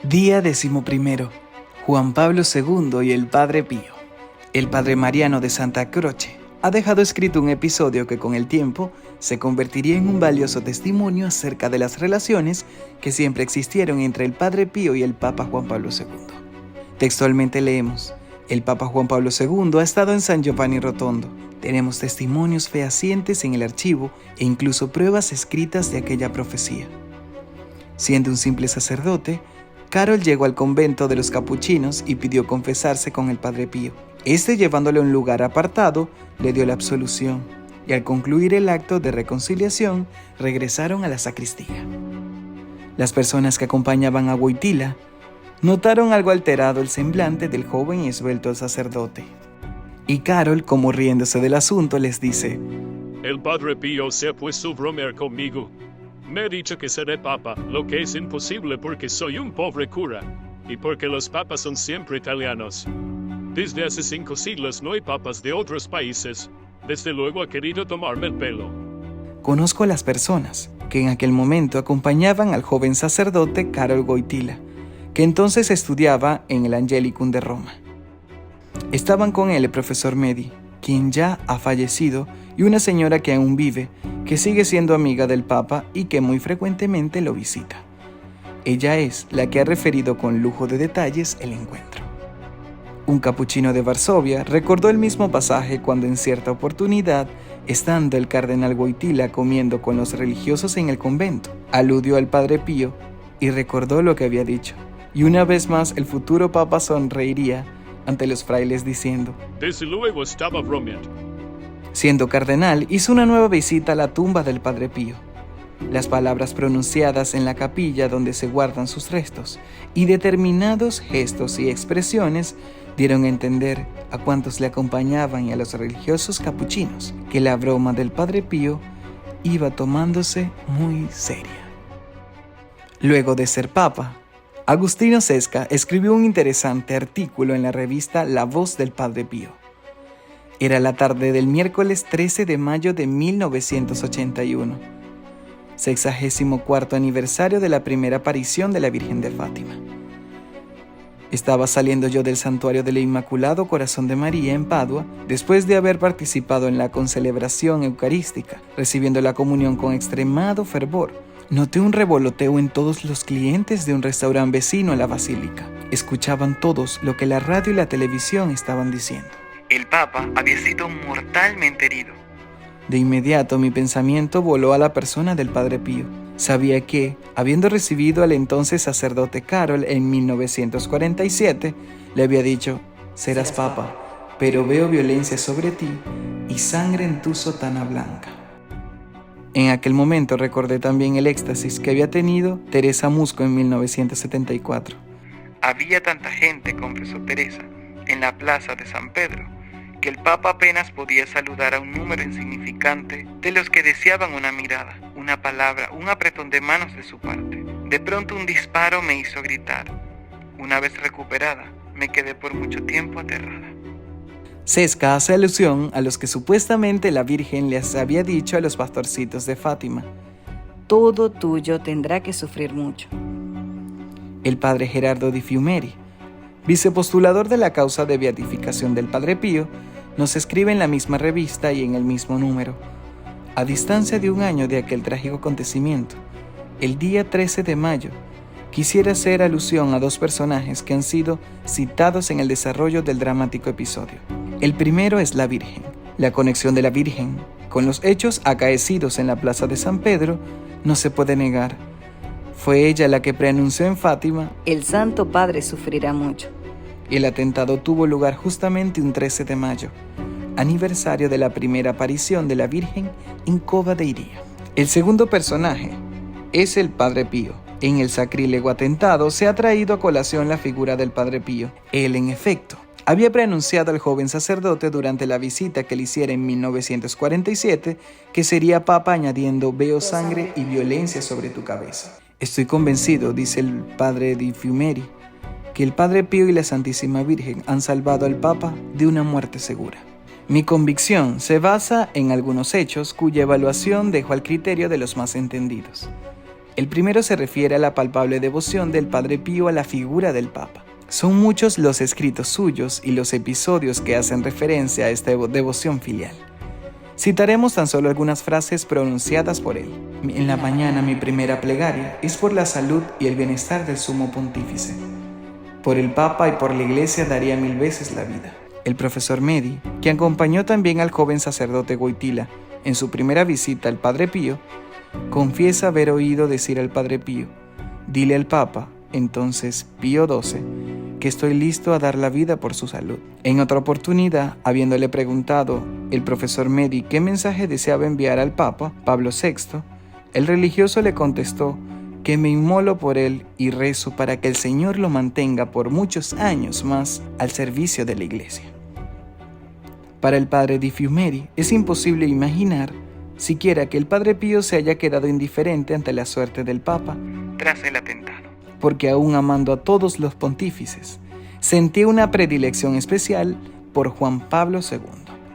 Día 11. Juan Pablo II y el Padre Pío. El Padre Mariano de Santa Croce ha dejado escrito un episodio que con el tiempo se convertiría en un valioso testimonio acerca de las relaciones que siempre existieron entre el Padre Pío y el Papa Juan Pablo II. Textualmente leemos: el Papa Juan Pablo II ha estado en San Giovanni Rotondo. Tenemos testimonios fehacientes en el archivo e incluso pruebas escritas de aquella profecía. Siendo un simple sacerdote, Carol llegó al convento de los capuchinos y pidió confesarse con el Padre Pío. Este, llevándole a un lugar apartado, le dio la absolución, y al concluir el acto de reconciliación, regresaron a la sacristía. Las personas que acompañaban a Wojtyla notaron algo alterado el semblante del joven y esbelto sacerdote. Y Carol, como riéndose del asunto, les dice: El Padre Pío se ha puesto a bromear conmigo. Me ha dicho que seré papa, lo que es imposible porque soy un pobre cura, y porque los papas son siempre italianos. Desde hace 5 siglos no hay papas de otros países. Desde luego ha querido tomarme el pelo. Conozco a las personas que en aquel momento acompañaban al joven sacerdote Karol Wojtyla, que entonces estudiaba en el Angelicum de Roma. Estaban con él el profesor Medi, quien ya ha fallecido, y una señora que aún vive, que sigue siendo amiga del Papa y que muy frecuentemente lo visita. Ella es la que ha referido con lujo de detalles el encuentro. Un capuchino de Varsovia recordó el mismo pasaje cuando en cierta oportunidad, estando el cardenal Wojtyla comiendo con los religiosos en el convento, aludió al Padre Pío y recordó lo que había dicho. Y una vez más el futuro Papa sonreiría ante los frailes diciendo: Desde luego estaba bromeando. Siendo cardenal, hizo una nueva visita a la tumba del Padre Pío. Las palabras pronunciadas en la capilla donde se guardan sus restos y determinados gestos y expresiones dieron a entender a cuantos le acompañaban y a los religiosos capuchinos que la broma del Padre Pío iba tomándose muy seria. Luego de ser papa, Agustino Sesca escribió un interesante artículo en la revista La Voz del Padre Pío. Era la tarde del miércoles 13 de mayo de 1981, 64º aniversario de la primera aparición de la Virgen de Fátima. Estaba saliendo yo del santuario del Inmaculado Corazón de María en Padua, después de haber participado en la concelebración eucarística, recibiendo la comunión con extremado fervor. Noté un revoloteo en todos los clientes de un restaurante vecino a la basílica. Escuchaban todos lo que la radio y la televisión estaban diciendo. El Papa había sido mortalmente herido. De inmediato mi pensamiento voló a la persona del Padre Pío. Sabía que, habiendo recibido al entonces sacerdote Karol en 1947, le había dicho: serás Papa, pero veo violencia sobre ti y sangre en tu sotana blanca. En aquel momento recordé también el éxtasis que había tenido Teresa Musco en 1974. Había tanta gente, confesó Teresa, en la plaza de San Pedro, que el Papa apenas podía saludar a un número insignificante de los que deseaban una mirada, una palabra, un apretón de manos de su parte. De pronto un disparo me hizo gritar. Una vez recuperada, me quedé por mucho tiempo aterrada. Sesca hace alusión a los que supuestamente la Virgen les había dicho a los pastorcitos de Fátima: todo tuyo tendrá que sufrir mucho. El padre Gerardo Di Fiumeri, vicepostulador de la causa de beatificación del Padre Pío, nos escribe en la misma revista y en el mismo número: a distancia de un año de aquel trágico acontecimiento, el día 13 de mayo, quisiera hacer alusión a 2 personajes que han sido citados en el desarrollo del dramático episodio. El primero es la Virgen. La conexión de la Virgen con los hechos acaecidos en la plaza de San Pedro no se puede negar. Fue ella la que preanunció en Fátima: el Santo Padre sufrirá mucho. El atentado tuvo lugar justamente un 13 de mayo, aniversario de la primera aparición de la Virgen en Cova de Iría. El segundo personaje es el Padre Pío. En el sacrílego atentado se ha traído a colación la figura del Padre Pío. Él, en efecto, había preanunciado al joven sacerdote durante la visita que le hiciera en 1947 que sería papa, añadiendo: veo sangre y violencia sobre tu cabeza. Estoy convencido, dice el padre Di Fiumeri, que el Padre Pío y la Santísima Virgen han salvado al Papa de una muerte segura. Mi convicción se basa en algunos hechos cuya evaluación dejo al criterio de los más entendidos. El primero se refiere a la palpable devoción del Padre Pío a la figura del Papa. Son muchos los escritos suyos y los episodios que hacen referencia a esta devoción filial. Citaremos tan solo algunas frases pronunciadas por él. En la mañana mi primera plegaria es por la salud y el bienestar del Sumo Pontífice. Por el Papa y por la Iglesia daría 1000 veces la vida. El profesor Medi, que acompañó también al joven sacerdote Wojtyła en su primera visita al Padre Pío, confiesa haber oído decir al Padre Pío: dile al Papa, entonces Pío XII, que estoy listo a dar la vida por su salud. En otra oportunidad, habiéndole preguntado el profesor Medi qué mensaje deseaba enviar al Papa Pablo VI, el religioso le contestó que me inmolo por él y rezo para que el Señor lo mantenga por muchos años más al servicio de la Iglesia. Para el padre Di Fiumeri es imposible imaginar siquiera que el Padre Pío se haya quedado indiferente ante la suerte del Papa tras el atentado, porque aún amando a todos los pontífices, sentía una predilección especial por Juan Pablo II,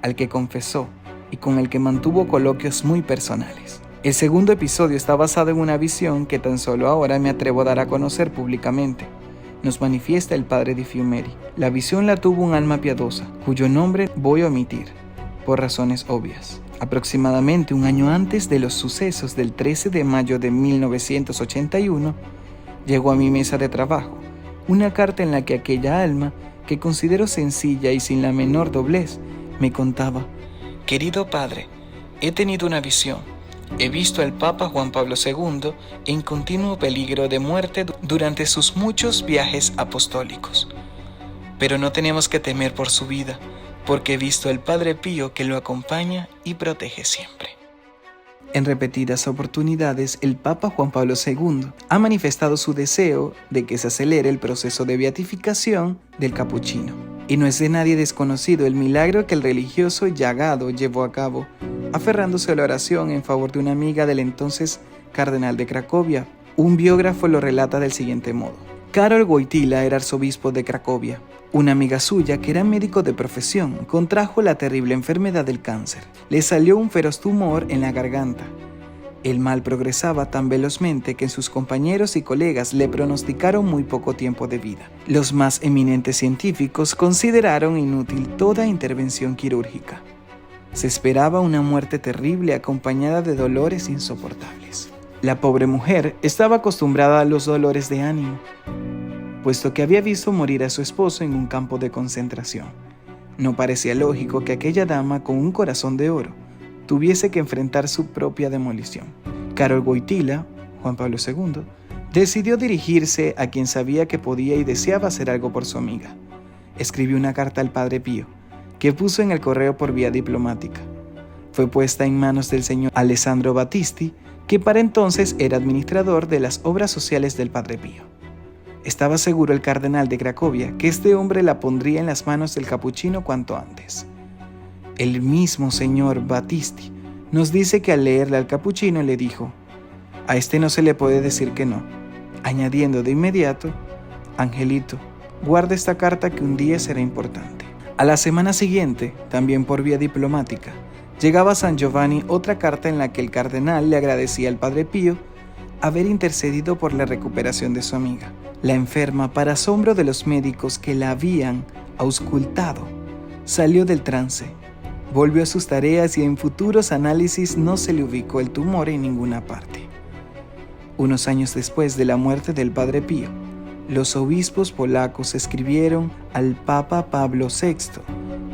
al que confesó y con el que mantuvo coloquios muy personales. El segundo episodio está basado en una visión que tan solo ahora me atrevo a dar a conocer públicamente. Nos manifiesta el padre Di Fiumeri. La visión la tuvo un alma piadosa, cuyo nombre voy a omitir, por razones obvias. Aproximadamente un año antes de los sucesos del 13 de mayo de 1981, llegó a mi mesa de trabajo una carta en la que aquella alma, que considero sencilla y sin la menor doblez, me contaba: querido padre, he tenido una visión. He visto al Papa Juan Pablo II en continuo peligro de muerte durante sus muchos viajes apostólicos. Pero no tenemos que temer por su vida, porque he visto al Padre Pío que lo acompaña y protege siempre. En repetidas oportunidades, el Papa Juan Pablo II ha manifestado su deseo de que se acelere el proceso de beatificación del capuchino. Y no es de nadie desconocido el milagro que el religioso Llagado llevó a cabo, aferrándose a la oración en favor de una amiga del entonces cardenal de Cracovia. Un biógrafo lo relata del siguiente modo: Karol Wojtyła era arzobispo de Cracovia. Una amiga suya, que era médico de profesión, contrajo la terrible enfermedad del cáncer. Le salió un feroz tumor en la garganta. El mal progresaba tan velozmente que sus compañeros y colegas le pronosticaron muy poco tiempo de vida. Los más eminentes científicos consideraron inútil toda intervención quirúrgica. Se esperaba una muerte terrible acompañada de dolores insoportables. La pobre mujer estaba acostumbrada a los dolores de ánimo, puesto que había visto morir a su esposo en un campo de concentración. No parecía lógico que aquella dama con un corazón de oro tuviese que enfrentar su propia demolición. Karol Wojtyła, Juan Pablo II, decidió dirigirse a quien sabía que podía y deseaba hacer algo por su amiga. Escribió una carta al Padre Pío, que puso en el correo por vía diplomática. Fue puesta en manos del señor Alessandro Battisti, que para entonces era administrador de las obras sociales del Padre Pío. Estaba seguro el cardenal de Cracovia que este hombre la pondría en las manos del capuchino cuanto antes. El mismo señor Battisti nos dice que al leerle al capuchino le dijo: a este no se le puede decir que no, añadiendo de inmediato: Angelito, guarda esta carta que un día será importante. A la semana siguiente, también por vía diplomática, llegaba a San Giovanni otra carta en la que el cardenal le agradecía al Padre Pío haber intercedido por la recuperación de su amiga. La enferma, para asombro de los médicos que la habían auscultado, salió del trance, volvió a sus tareas y en futuros análisis no se le ubicó el tumor en ninguna parte. Unos años después de la muerte del Padre Pío, los obispos polacos escribieron al Papa Pablo VI,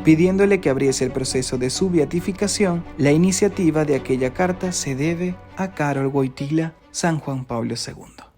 pidiéndole que abriese el proceso de su beatificación. La iniciativa de aquella carta se debe a Karol Wojtyła, San Juan Pablo II.